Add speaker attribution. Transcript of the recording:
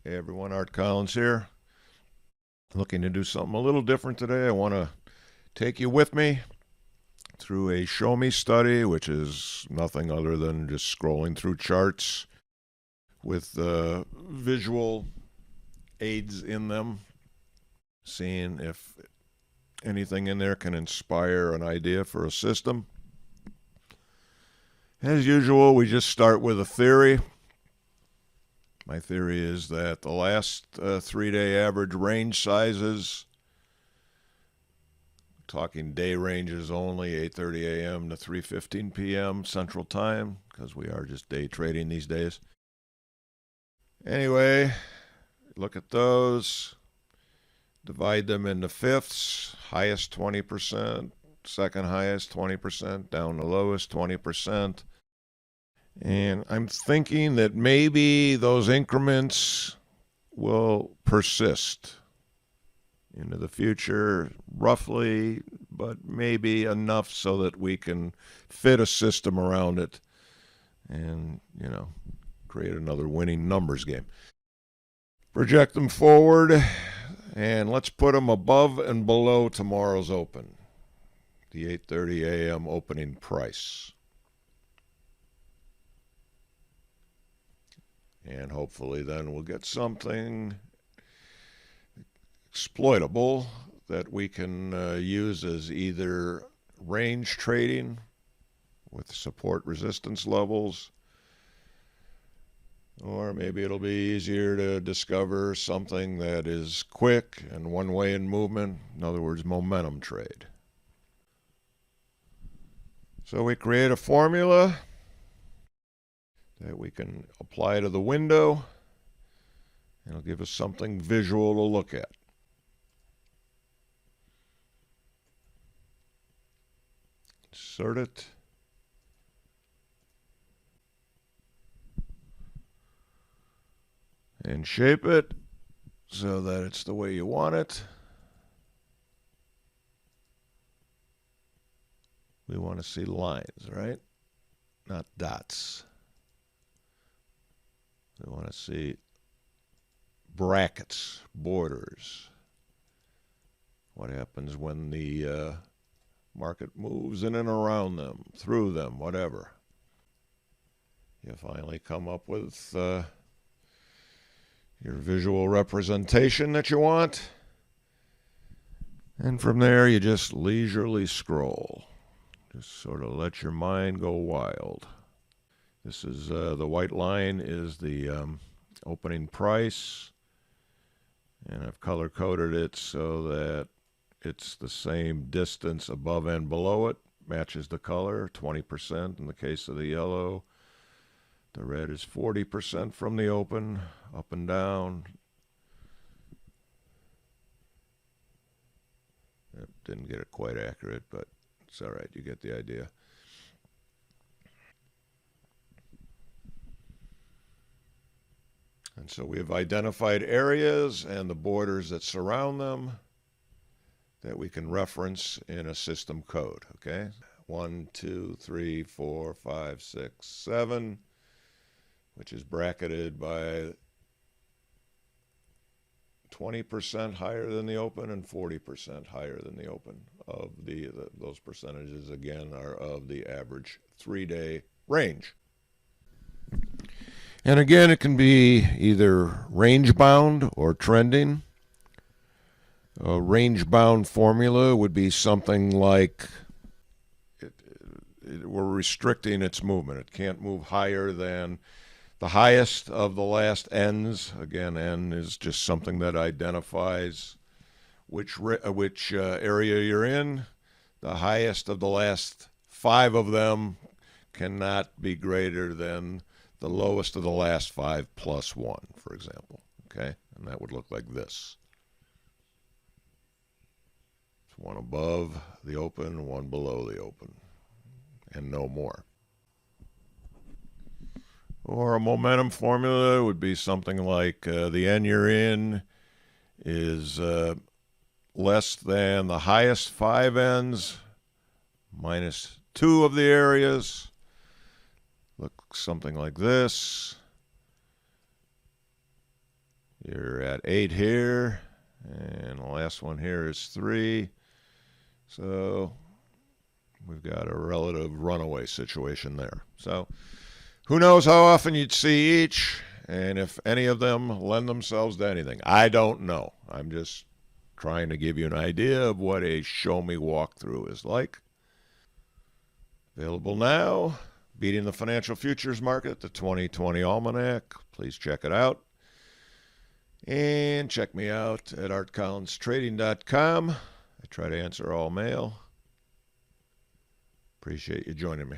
Speaker 1: Hey everyone, Art Collins here. Looking to do something a little different today. I want to take you with me through a show me study, which is nothing other than just scrolling through charts with visual aids in them, seeing if anything in there can inspire an idea for a system. As usual, we just start with a theory. My theory is that the last 3-day average range sizes, talking day ranges only, 8:30 a.m. to 3:15 p.m. Central Time, because we are just day trading these days. Anyway, look at those, divide them into fifths, highest 20%, second highest 20%, down the lowest 20%. And I'm thinking that maybe those increments will persist into the future, roughly, but maybe enough so that we can fit a system around it and, create another winning numbers game. Project them forward, and let's put them above and below tomorrow's open, the 8:30 a.m. opening price. And hopefully then we'll get something exploitable that we can use as either range trading with support resistance levels, or maybe it'll be easier to discover something that is quick and one way in movement, in other words, momentum trade. So we create a formula that we can apply to the window, and it'll give us something visual to look at. Insert it. And shape it so that it's the way you want it. We want to see lines, right? Not dots. We want to see brackets, borders. What happens when the market moves in and around them, through them, whatever. You finally come up with your visual representation that you want. And from there, you just leisurely scroll. Just sort of let your mind go wild. This is the white line is the opening price, and I've color coded it so that it's the same distance above and below it, matches the color, 20% in the case of the yellow. The red is 40% from the open, up and down. Didn't get it quite accurate, but it's all right, you get the idea. And so we have identified areas and the borders that surround them that we can reference in a system code, okay? 1, 2, 3, 4, 5, 6, 7, which is bracketed by 20% higher than the open and 40% higher than the open. Those percentages, again, are of the average 3-day range. And again, it can be either range-bound or trending. A range-bound formula would be something like we're restricting its movement. It can't move higher than the highest of the last n's. Again, n is just something that identifies which area you're in. The highest of the last 5 of them cannot be greater than the lowest of the last 5 plus 1, for example. Okay? And that would look like this. It's one above the open, one below the open, and no more. Or a momentum formula would be something like the N you're in is less than the highest 5 N's minus 2 of the areas. Looks something like this. You're at 8 here, and the last one here is 3. So we've got a relative runaway situation there. So who knows how often you'd see each, and if any of them lend themselves to anything. I don't know. I'm just trying to give you an idea of what a show me walkthrough is like. Available now, Beating the Financial Futures Market, the 2020 Almanac. Please check it out. And check me out at artcollinstrading.com. I try to answer all mail. Appreciate you joining me.